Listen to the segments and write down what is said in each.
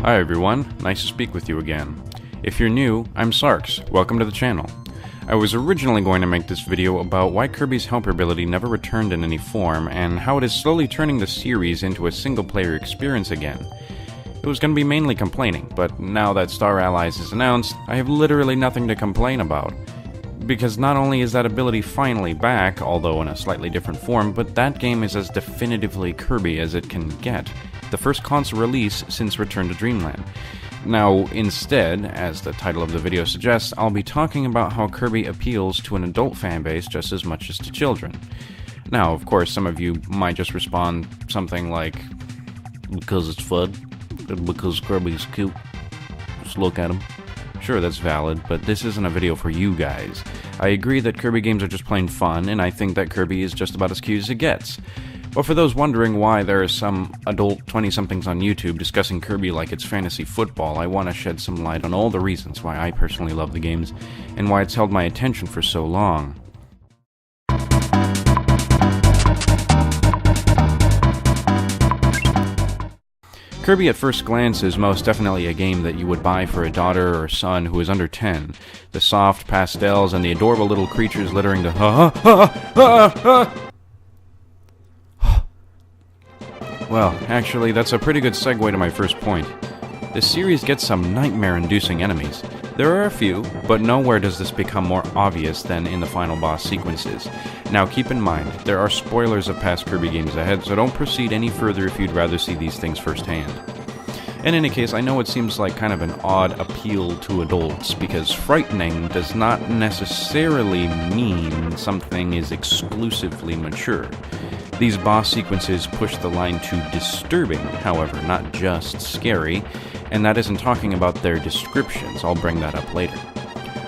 Hi everyone, nice to speak with you again. If you're new, I'm Sarks, welcome to the channel. I was originally going to make this video about why Kirby's helper ability never returned in any form, and how it is slowly turning the series into a single-player experience again. It was going to be mainly complaining, but now that Star Allies is announced, I have literally nothing to complain about. Because not only is that ability finally back, although in a slightly different form, but that game is as definitively Kirby as it can get. The first console release since Return to Dreamland. Now, instead, as the title of the video suggests, I'll be talking about how Kirby appeals to an adult fanbase just as much as to children. Now, of course, some of you might just respond something like, because it's fun, and because Kirby's cute, just look at him. Sure, that's valid, but this isn't a video for you guys. I agree that Kirby games are just plain fun, and I think that Kirby is just about as cute as it gets. But for those wondering why there are some adult 20-somethings on YouTube discussing Kirby like it's fantasy football, I want to shed some light on all the reasons why I personally love the games, and why it's held my attention for so long. Kirby at first glance is most definitely a game that you would buy for a daughter or son who is under 10. The soft pastels and the adorable little creatures littering the Well, actually, that's a pretty good segue to my first point. This series gets some nightmare-inducing enemies. There are a few, but nowhere does this become more obvious than in the final boss sequences. Now keep in mind, there are spoilers of past Kirby games ahead, so don't proceed any further if you'd rather see these things firsthand. In any case, I know it seems like kind of an odd appeal to adults, because frightening does not necessarily mean something is exclusively mature. These boss sequences push the line to disturbing, however, not just scary, and that isn't talking about their descriptions, I'll bring that up later.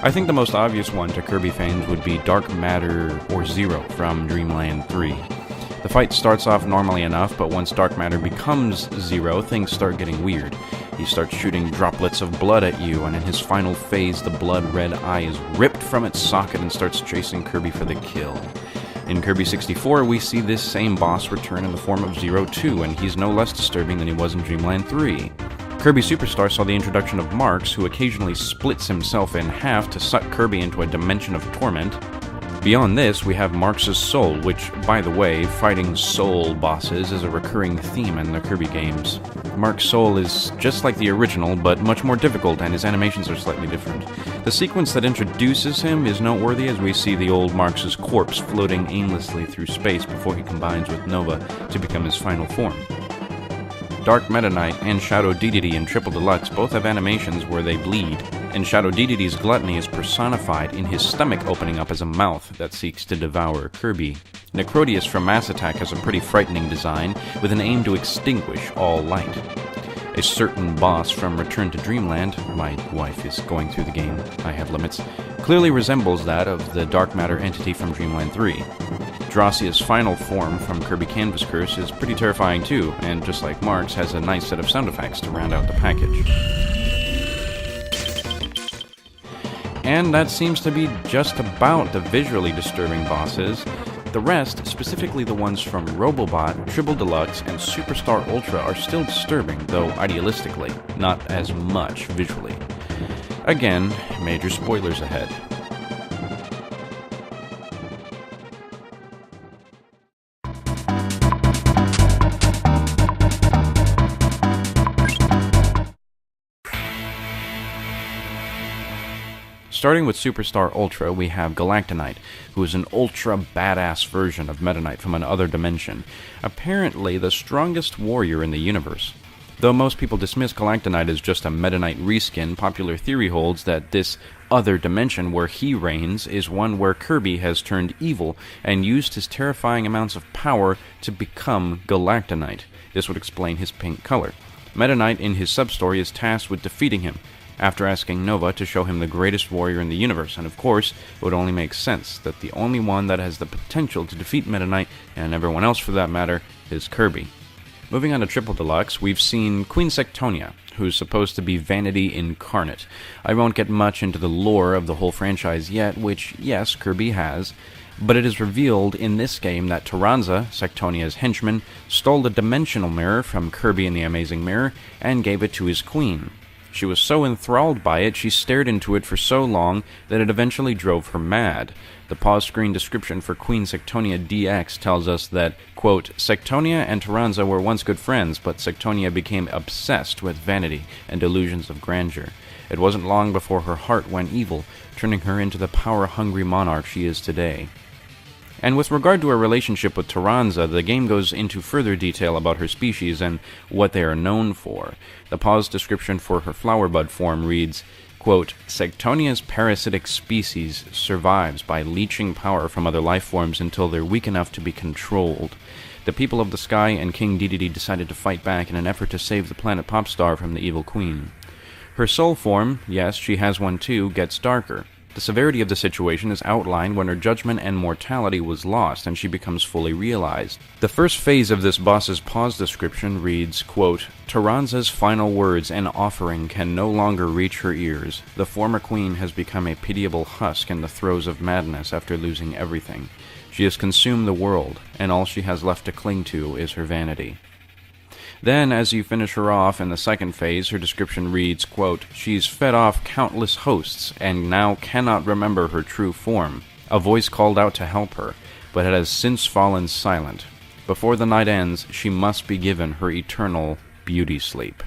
I think the most obvious one to Kirby fans would be Dark Matter or Zero from Dreamland 3. The fight starts off normally enough, but once Dark Matter becomes Zero, things start getting weird. He starts shooting droplets of blood at you, and in his final phase, the blood-red eye is ripped from its socket and starts chasing Kirby for the kill. In Kirby 64, we see this same boss return in the form of Zero 2, and he's no less disturbing than he was in Dreamland 3. Kirby Superstar saw the introduction of Marx, who occasionally splits himself in half to suck Kirby into a dimension of torment. Beyond this, we have Marx's Soul, which, by the way, fighting soul bosses is a recurring theme in the Kirby games. Marx's Soul is just like the original, but much more difficult, and his animations are slightly different. The sequence that introduces him is noteworthy as we see the old Marx's corpse floating aimlessly through space before he combines with Nova to become his final form. Dark Meta Knight and Shadow Dedede in Triple Deluxe both have animations where they bleed, and Shadow Dedede's gluttony is personified in his stomach opening up as a mouth that seeks to devour Kirby. Necrodius from Mass Attack has a pretty frightening design, with an aim to extinguish all light. A certain boss from Return to Dreamland, my wife is going through the game, I have limits, clearly resembles that of the Dark Matter entity from Dreamland 3. Dracia's final form from Kirby Canvas Curse is pretty terrifying too, and just like Marx, has a nice set of sound effects to round out the package. And that seems to be just about the visually disturbing bosses. The rest, specifically the ones from Robobot, Triple Deluxe, and Superstar Ultra are still disturbing, though idealistically, not as much visually. Again, major spoilers ahead. Starting with Superstar Ultra, we have Galactonite, who is an ultra-badass version of Meta Knight from another dimension, apparently the strongest warrior in the universe. Though most people dismiss Galactonite as just a Meta Knight reskin, popular theory holds that this other dimension where he reigns is one where Kirby has turned evil and used his terrifying amounts of power to become Galactonite. This would explain his pink color. Meta Knight in his sub-story is tasked with defeating him, after asking Nova to show him the greatest warrior in the universe, and of course, it would only make sense that the only one that has the potential to defeat Meta Knight, and everyone else for that matter, is Kirby. Moving on to Triple Deluxe, we've seen Queen Sectonia, who's supposed to be Vanity incarnate. I won't get much into the lore of the whole franchise yet, which, yes, Kirby has. But it is revealed in this game that Taranza, Sectonia's henchman, stole the dimensional mirror from Kirby in the Amazing Mirror and gave it to his queen. She was so enthralled by it, she stared into it for so long that it eventually drove her mad. The pause screen description for Queen Sectonia DX tells us that, quote, Sectonia and Taranza were once good friends, but Sectonia became obsessed with vanity and delusions of grandeur. It wasn't long before her heart went evil, turning her into the power-hungry monarch she is today. And with regard to her relationship with Taranza, the game goes into further detail about her species and what they are known for. The pause description for her flowerbud form reads, quote, Sectonia's parasitic species survives by leeching power from other life forms until they're weak enough to be controlled. The people of the sky and King Dedede decided to fight back in an effort to save the planet Popstar from the evil queen. Her soul form, yes, she has one too, gets darker. The severity of the situation is outlined when her judgment and mortality was lost and she becomes fully realized. The first phase of this boss's pause description reads, quote, Taranza's final words and offering can no longer reach her ears. The former queen has become a pitiable husk in the throes of madness after losing everything. She has consumed the world, and all she has left to cling to is her vanity. Then, as you finish her off in the second phase, her description reads, quote, She's fed off countless hosts, and now cannot remember her true form. A voice called out to help her, but it has since fallen silent. Before the night ends, she must be given her eternal beauty sleep.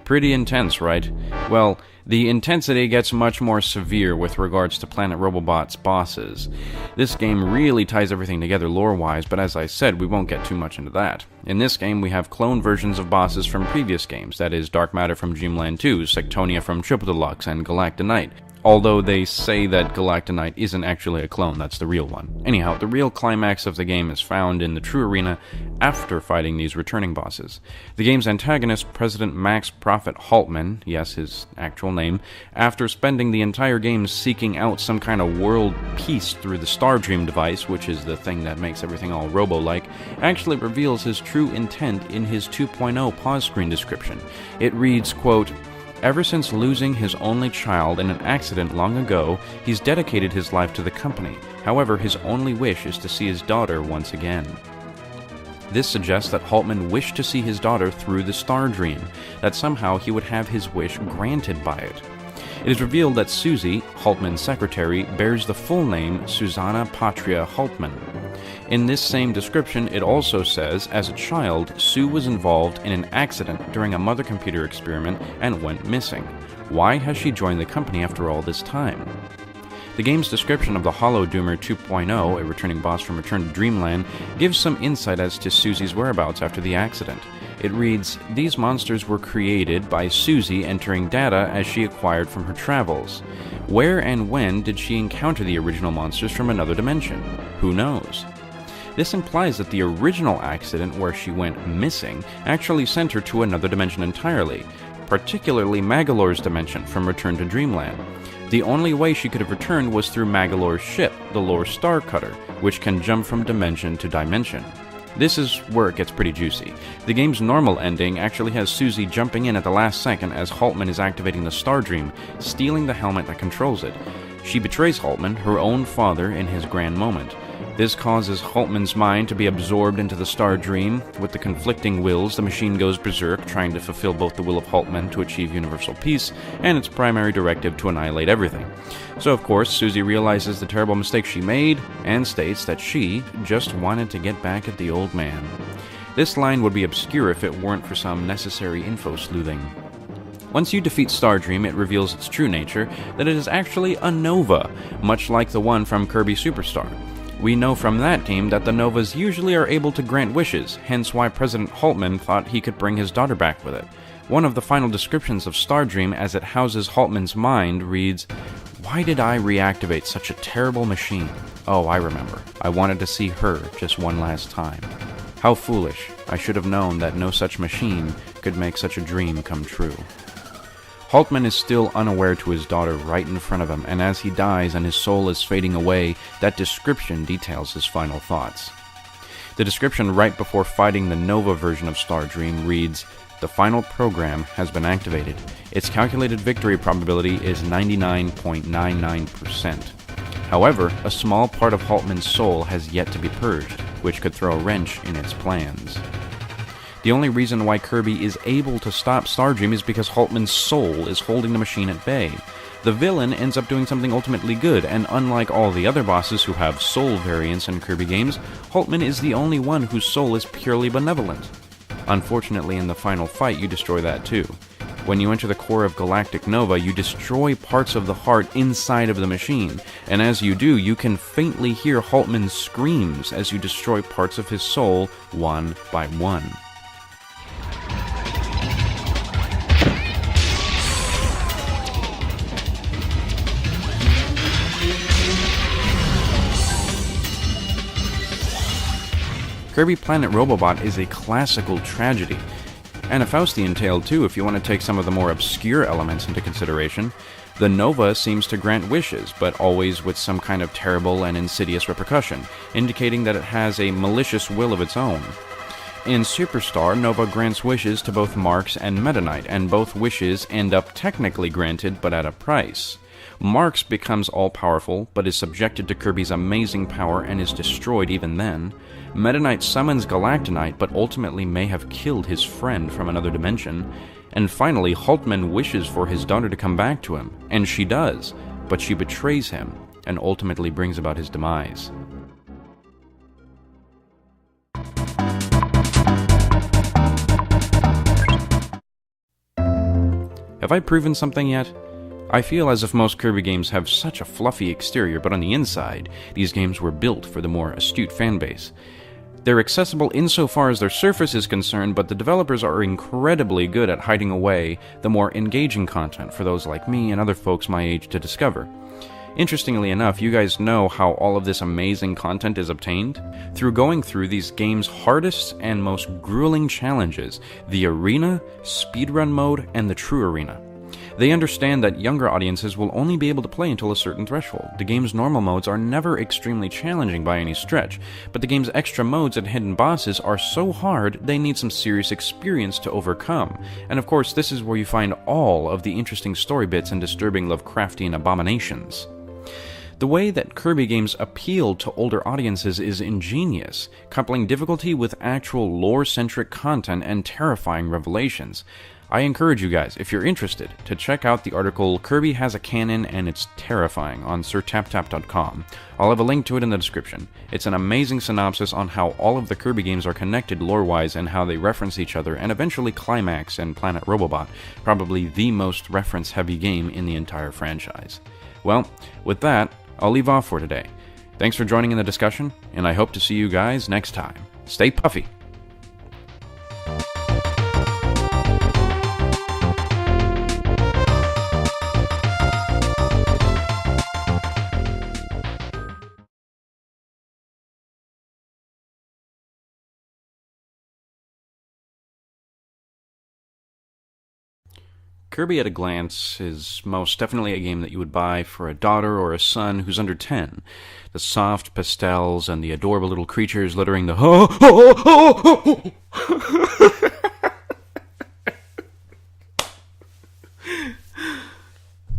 Pretty intense, right? Well, the intensity gets much more severe with regards to Planet Robobot's bosses. This game really ties everything together lore-wise, but as I said, we won't get too much into that. In this game, we have clone versions of bosses from previous games, that is, Dark Matter from Dreamland 2, Sectonia from Triple Deluxe, and Galactonite. Although they say that Galactonite isn't actually a clone, that's the real one. Anyhow, the real climax of the game is found in the true arena after fighting these returning bosses. The game's antagonist, President Max Prophet Haltman, yes, his actual name, after spending the entire game seeking out some kind of world peace through the Stardream device, which is the thing that makes everything all robo-like, actually reveals his true intent in his 2.0 pause screen description. It reads, quote, Ever since losing his only child in an accident long ago, he's dedicated his life to the company. However, his only wish is to see his daughter once again. This suggests that Haltman wished to see his daughter through the Stardream, that somehow he would have his wish granted by it. It is revealed that Susie, Haltman's secretary, bears the full name Susanna Patria Haltman. In this same description, it also says, as a child, Sue was involved in an accident during a mother computer experiment and went missing. Why has she joined the company after all this time? The game's description of the Hollow Doomer 2.0, a returning boss from Return to Dreamland, gives some insight as to Susie's whereabouts after the accident. It reads, These monsters were created by Susie entering data as she acquired from her travels. Where and when did she encounter the original monsters from another dimension? Who knows? This implies that the original accident where she went missing actually sent her to another dimension entirely, particularly Magolor's dimension from Return to Dreamland. The only way she could have returned was through Magolor's ship, the Lore Star Cutter, which can jump from dimension to dimension. This is where it gets pretty juicy. The game's normal ending actually has Susie jumping in at the last second as Haltman is activating the Stardream, stealing the helmet that controls it. She betrays Haltman, her own father, in his grand moment. This causes Haltman's mind to be absorbed into the Stardream. With the conflicting wills, the machine goes berserk, trying to fulfill both the will of Haltman to achieve universal peace and its primary directive to annihilate everything. So, of course, Susie realizes the terrible mistake she made and states that she just wanted to get back at the old man. This line would be obscure if it weren't for some necessary info sleuthing. Once you defeat Stardream, it reveals its true nature, that it is actually a Nova, much like the one from Kirby Superstar. We know from that game that the Novas usually are able to grant wishes, hence why President Haltman thought he could bring his daughter back with it. One of the final descriptions of Stardream as it houses Haltman's mind reads, Why did I reactivate such a terrible machine? Oh, I remember. I wanted to see her just one last time. How foolish. I should have known that no such machine could make such a dream come true. Haltman is still unaware to his daughter right in front of him, and as he dies and his soul is fading away, that description details his final thoughts. The description right before fighting the Nova version of Star Dream reads, "The final program has been activated. Its calculated victory probability is 99.99%. However, a small part of Haltman's soul has yet to be purged, which could throw a wrench in its plans." The only reason why Kirby is able to stop Stardream is because Haltman's soul is holding the machine at bay. The villain ends up doing something ultimately good, and unlike all the other bosses who have soul variants in Kirby games, Haltman is the only one whose soul is purely benevolent. Unfortunately, in the final fight, you destroy that too. When you enter the core of Galactic Nova, you destroy parts of the heart inside of the machine, and as you do, you can faintly hear Haltman's screams as you destroy parts of his soul one by one. Kirby Planet Robobot is a classical tragedy, and a Faustian tale too if you want to take some of the more obscure elements into consideration. The Nova seems to grant wishes, but always with some kind of terrible and insidious repercussion, indicating that it has a malicious will of its own. In Superstar, Nova grants wishes to both Marx and Meta Knight, and both wishes end up technically granted, but at a price. Marx becomes all-powerful, but is subjected to Kirby's amazing power and is destroyed even then. Meta Knight summons Galactonite, but ultimately may have killed his friend from another dimension. And finally, Haltman wishes for his daughter to come back to him, and she does, but she betrays him, and ultimately brings about his demise. Have I proven something yet? I feel as if most Kirby games have such a fluffy exterior, but on the inside, these games were built for the more astute fanbase. They're accessible insofar as their surface is concerned, but the developers are incredibly good at hiding away the more engaging content for those like me and other folks my age to discover. Interestingly enough, you guys know how all of this amazing content is obtained? Through going through these games' hardest and most grueling challenges, the Arena, Speedrun Mode, and the True Arena. They understand that younger audiences will only be able to play until a certain threshold. The game's normal modes are never extremely challenging by any stretch, but the game's extra modes and hidden bosses are so hard they need some serious experience to overcome. And of course, this is where you find all of the interesting story bits and disturbing Lovecraftian abominations. The way that Kirby games appeal to older audiences is ingenious, coupling difficulty with actual lore-centric content and terrifying revelations. I encourage you guys, if you're interested, to check out the article Kirby Has a Canon and It's Terrifying on SirTapTap.com. I'll have a link to it in the description. It's an amazing synopsis on how all of the Kirby games are connected lore-wise and how they reference each other, and eventually climax in Planet Robobot, probably the most reference-heavy game in the entire franchise. Well, with that, I'll leave off for today. Thanks for joining in the discussion, and I hope to see you guys next time. Stay puffy! Kirby at a Glance is most definitely a game that you would buy for a daughter or a son who's under 10. The soft pastels and the adorable little creatures littering the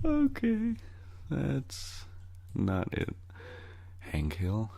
Okay, that's not it. Hank Hill.